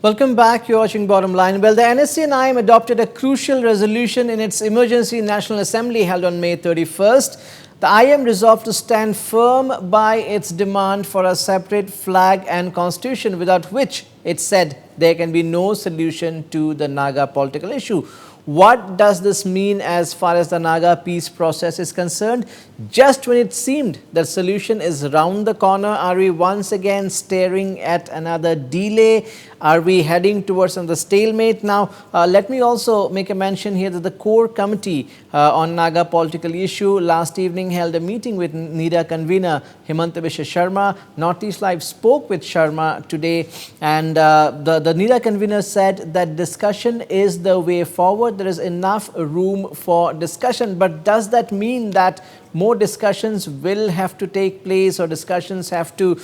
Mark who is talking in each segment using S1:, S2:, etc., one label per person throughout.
S1: Welcome back. You're watching Bottom Line. Well, the NSCN-IM adopted a crucial resolution in its emergency National Assembly held on May 31st. The IM resolved to stand firm by its demand for a separate flag and constitution, without which, it said, there can be no solution to the Naga political issue. What does this mean as far as the Naga peace process is concerned? Just when it seemed the solution is round the corner, are we once again staring at another delay? Are we heading towards another stalemate? Now, let me also make a mention here that the core committee on Naga political issue last evening held a meeting with NIDA convener Himanta Biswa Sharma. Northeast Live spoke with Sharma today, and the NIDA convener said that discussion is the way forward. There is enough room for discussion, but does that mean that more discussions will have to take place, or discussions have to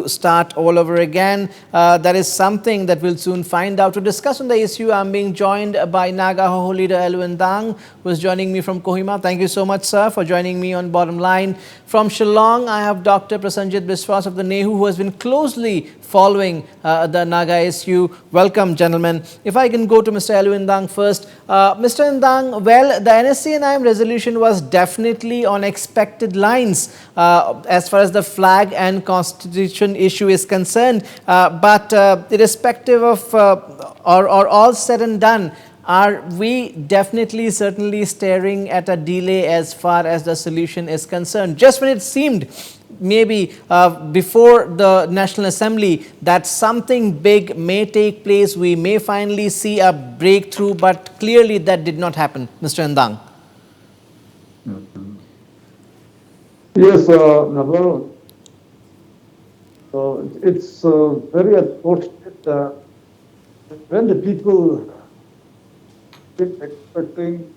S1: start all over again? That is something that we'll soon find out. To discuss on the issue, I'm being joined by Naga Hoho leader Alwin Dang, who is joining me from Kohima. Thank you so much, sir, for joining me on Bottom Line. From Shillong, I have Dr. Prasenjit Biswas of the NEHU, who has been closely following the Naga issue. Welcome, gentlemen. If I can go to Mr. Alwin Dang first. Mr. Ndang, well, the NSCN-IM resolution was definitely on expected lines as far as the flag and constitution issue is concerned. But irrespective of or all said and done, are we definitely, certainly staring at a delay as far as the solution is concerned? Just when it seemed maybe before the National Assembly that something big may take place, we may finally see a breakthrough, but clearly that did not happen. Mr. Ndang.
S2: Yes, Naga, it's very unfortunate when the people been expecting,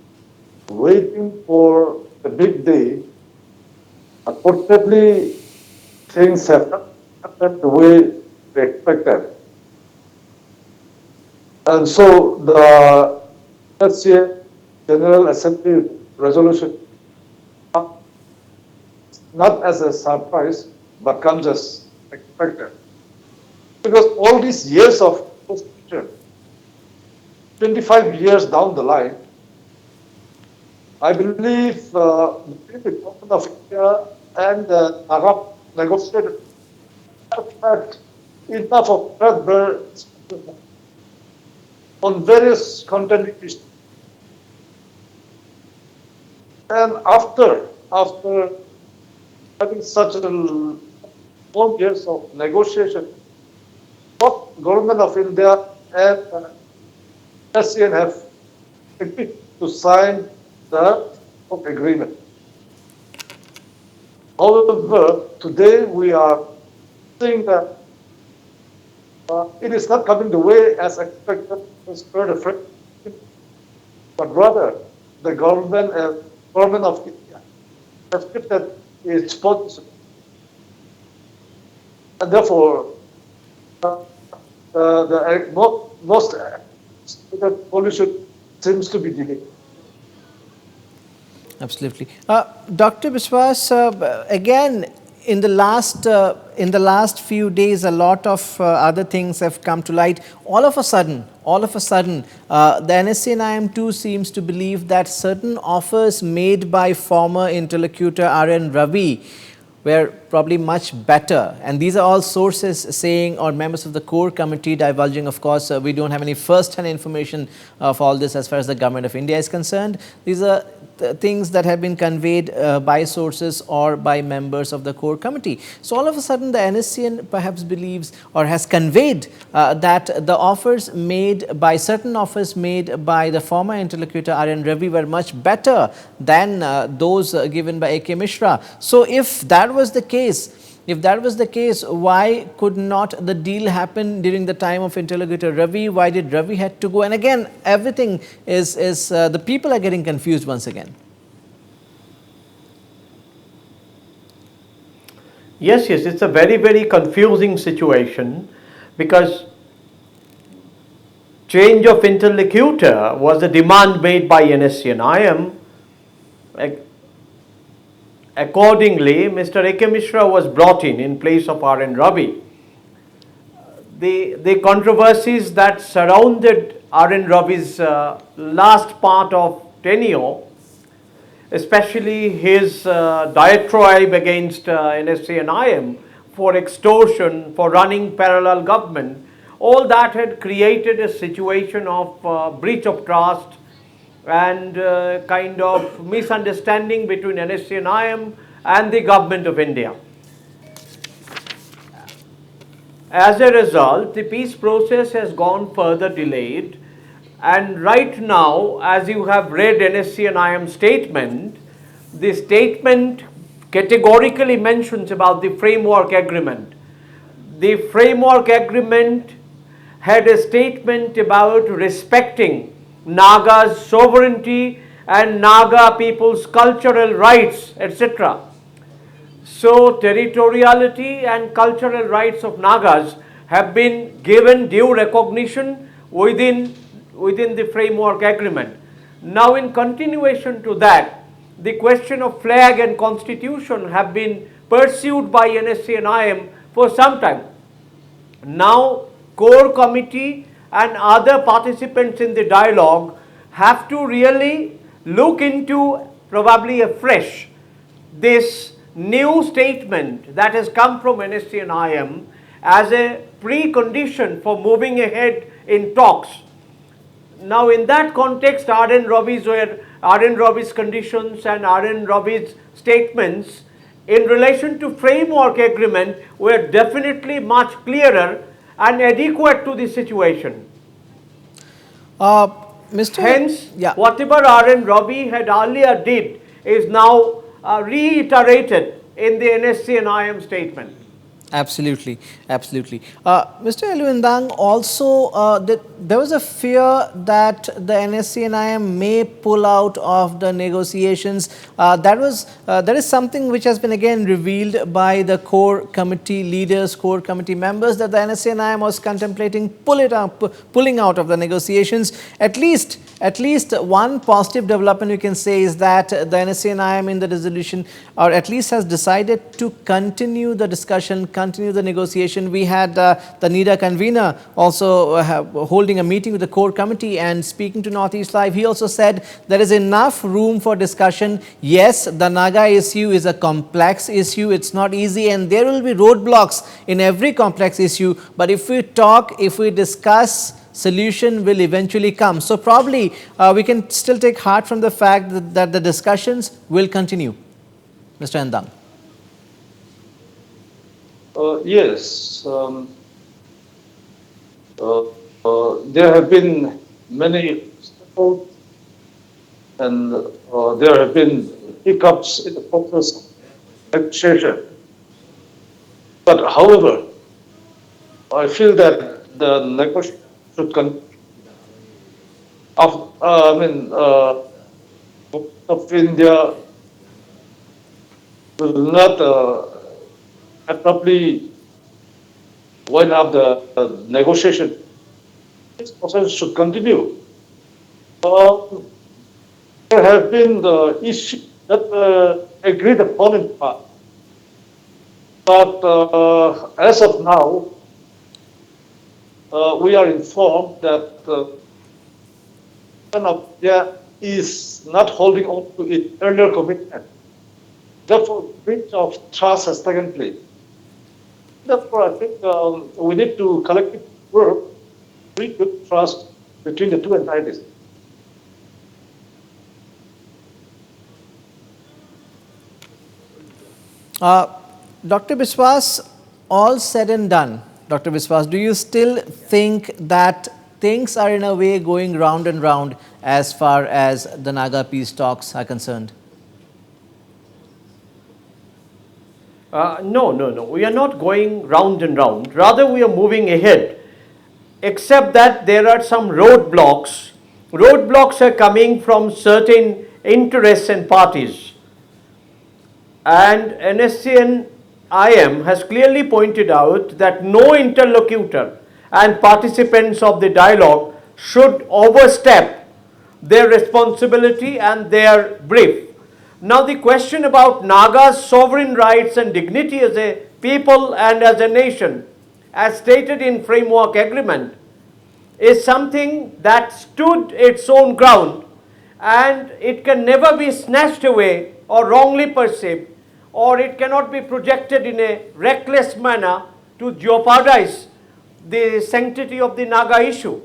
S2: waiting for the big day. Unfortunately, things have not happened the way they expected. And so the NSCN General Assembly resolution, not as a surprise, but comes as expected. Because all these years of constitution, 25 years down the line, I believe between the government of India and the Naga negotiated have had enough of threadbare on various contending issues. And after having such a long years of negotiation, what government of India and NSCN have agreed to sign the agreement. However, today we are seeing that it is not coming the way as expected as per the framework, but rather the government of India has shifted its policy, and therefore the most solution seems to be delayed.
S1: Absolutely. Dr. Biswas, again, in the last few days, a lot of other things have come to light. All of a sudden, the NSCN-IM too seems to believe that certain offers made by former interlocutor R.N. Ravi were probably much better. And these are all sources saying, or members of the core committee divulging. Of course, we don't have any first-hand information of all this as far as the government of India is concerned. These are things that have been conveyed by sources or by members of the core committee. So all of a sudden the NSCN perhaps believes or has conveyed that the offers made by certain offers made by the former interlocutor R.N. Ravi were much better than those given by A.K. Mishra. So if that was the case, why could not the deal happen during the time of interlocutor Ravi? Why did Ravi had to go? And again, everything is the people are getting confused once again.
S3: Yes, it's a very, very confusing situation, because change of interlocutor was a demand made by NSCN-IM. Accordingly, Mr. A.K. Mishra was brought in place of R.N. Ravi. the controversies that surrounded R.N. Ravi's last part of tenure, especially his diatribe against NSCN-IM for extortion, for running parallel government, all that had created a situation of breach of trust and kind of misunderstanding between NSCN-IM and the government of India. As a result, the peace process has gone further delayed, and right now, as you have read NSCN-IM statement, the statement categorically mentions about the framework agreement. The framework agreement had a statement about respecting Naga's sovereignty and Naga people's cultural rights, etc. So, territoriality and cultural rights of Nagas have been given due recognition within the framework agreement. Now, in continuation to that, the question of flag and constitution have been pursued by NSCN-IM for some time. Now, core committee and other participants in the dialogue have to really look into probably afresh this new statement that has come from NSCN-IM as a precondition for moving ahead in talks. Now, in that context, R.N. Ravi's conditions and R.N. Ravi's statements in relation to framework agreement were definitely much clearer and adequate to the situation.
S1: Mr.
S3: Hence,
S1: Yeah.
S3: whatever R.N. Ravi had earlier did is now reiterated in the NSCN-IM statement.
S1: Absolutely, absolutely. Mr. Elwindang, also there was a fear that the NSCN-IM may pull out of the negotiations. That is something which has been again revealed by the core committee leaders, core committee members, that the NSCN-IM was contemplating pulling out of the negotiations. At least one positive development we can say is that the NSCN-IM in the resolution, or at least has decided to continue the discussion, continue the negotiation. We had the NIDA convener also holding a meeting with the core committee and speaking to Northeast Live. He also said there is enough room for discussion. Yes, the Naga issue is a complex issue. It's not easy, and there will be roadblocks in every complex issue. But if we talk, if we discuss, solution will eventually come. So probably we can still take heart from the fact that the discussions will continue. Mr. Endang.
S2: Yes. There have been many obstacles and there have been hiccups in the process of negotiation. But however, I feel that the negotiation should continue. Of India will not abruptly wind up the negotiation. This process should continue. There have been the issues that agreed upon in part. But as of now, we are informed that India is not holding on to its earlier commitment. Therefore, breach of trust has taken place. Therefore, I think we need to collectively work to rebuild trust between the two entities.
S1: Dr. Biswas, all said and done, Dr. Biswas, do you still think that things are in a way going round and round as far as the Naga peace talks are concerned?
S3: No. We are not going round and round. Rather, we are moving ahead. Except that there are some roadblocks. Roadblocks are coming from certain interests and parties. And NSCN-IM has clearly pointed out that no interlocutor and participants of the dialogue should overstep their responsibility and their brief. Now, the question about Naga's sovereign rights and dignity as a people and as a nation as stated in framework agreement, is something that stood its own ground, and it can never be snatched away or wrongly perceived, or it cannot be projected in a reckless manner to jeopardize the sanctity of the Naga issue.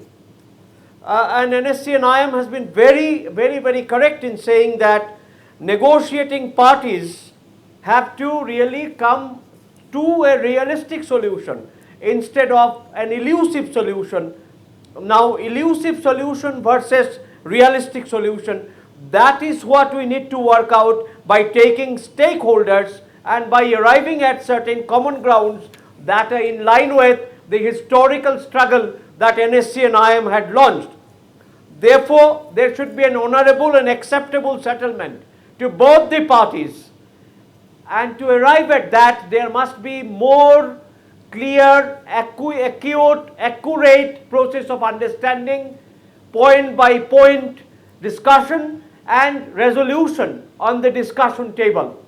S3: And NSCN-IM has been very correct in saying that negotiating parties have to really come to a realistic solution instead of an elusive solution. Now, elusive solution versus realistic solution, that is what we need to work out by taking stakeholders and by arriving at certain common grounds that are in line with the historical struggle that NSCN-IM had launched. Therefore, there should be an honorable and acceptable settlement to both the parties, and to arrive at that there must be more clear, acute, accurate process of understanding, point by point discussion and resolution on the discussion table.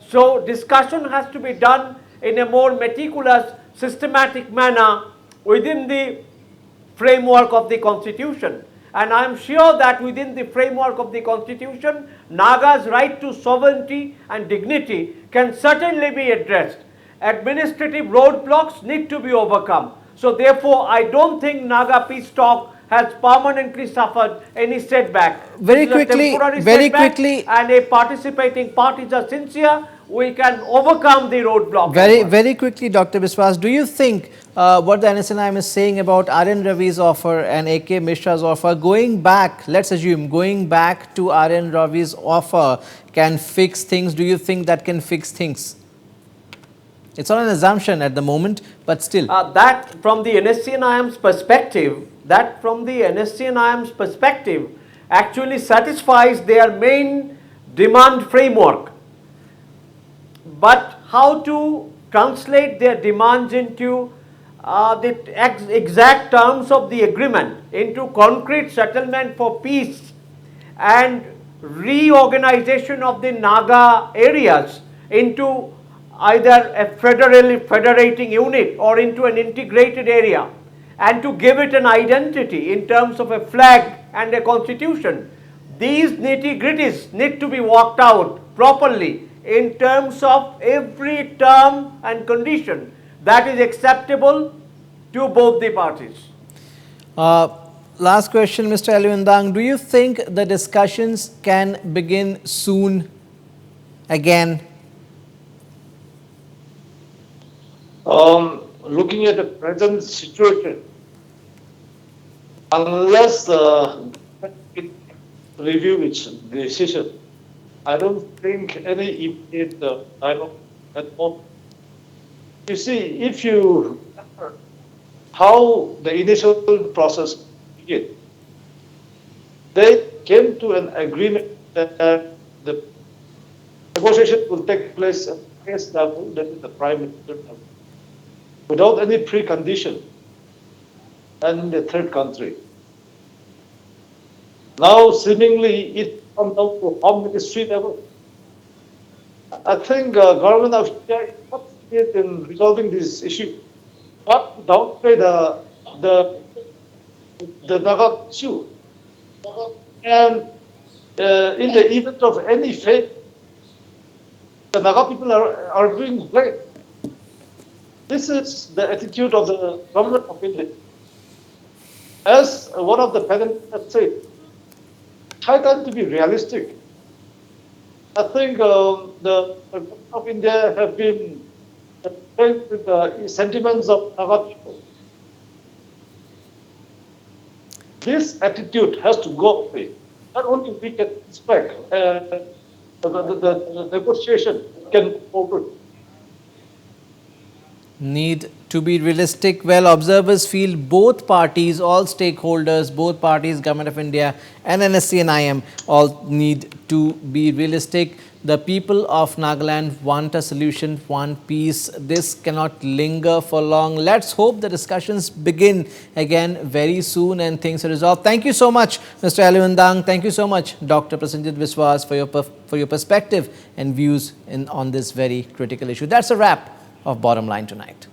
S3: So discussion has to be done in a more meticulous, systematic manner within the framework of the Constitution. And I am sure that within the framework of the Constitution, Naga's right to sovereignty and dignity can certainly be addressed. Administrative roadblocks need to be overcome. So therefore, I don't think Naga peace talk has permanently suffered any setback.
S1: Very quickly,
S3: and if participating parties are sincere, we can overcome the roadblock.
S1: Very quickly, Dr. Biswas, do you think what the NSCN-IM is saying about R.N. Ravi's offer and A.K. Mishra's offer, going back, let's assume, going back to R.N. Ravi's offer can fix things? Do you think that can fix things? It's not an assumption at the moment, but still.
S3: That from the NSCN-IM's perspective, actually satisfies their main demand framework. But how to translate their demands into the exact terms of the agreement, into concrete settlement for peace and reorganization of the Naga areas into either a federating unit or into an integrated area, and to give it an identity in terms of a flag and a constitution. These nitty-gritties need to be worked out properly in terms of every term and condition that is acceptable to both the parties.
S1: Last question, Mr. Aliwandang. Do you think the discussions can begin soon again?
S2: Looking at the present situation, unless it review its decision, I don't think any immediate dialogue at all. You see, if you remember how the initial process began, they came to an agreement that the negotiation will take place at the highest level, that is the Prime Minister level, without any precondition, and in the third country. Now, seemingly, it comes down to Home Ministry level. I think government of India is not serious in resolving this issue, but downplay the Naga issue. And in the event of any fate, the Naga people are being blamed. This is the attitude of the government of India. As one of the panelists has said, try to be realistic. I think the government of India have been filled with the sentiments of Naga people. This attitude has to go away. Not only we can expect the negotiation can move forward.
S1: Need to be realistic. Well, observers feel both parties, all stakeholders, both parties, Government of India and NSCN-IM, all need to be realistic. The people of Nagaland want a solution, want peace. This cannot linger for long. Let's hope the discussions begin again very soon and things are resolved. Thank you so much, Mr. Aliwandang. Thank you so much, Dr. Prasenjit Biswas, for your perspective and views on this very critical issue. That's a wrap of Bottom Line tonight.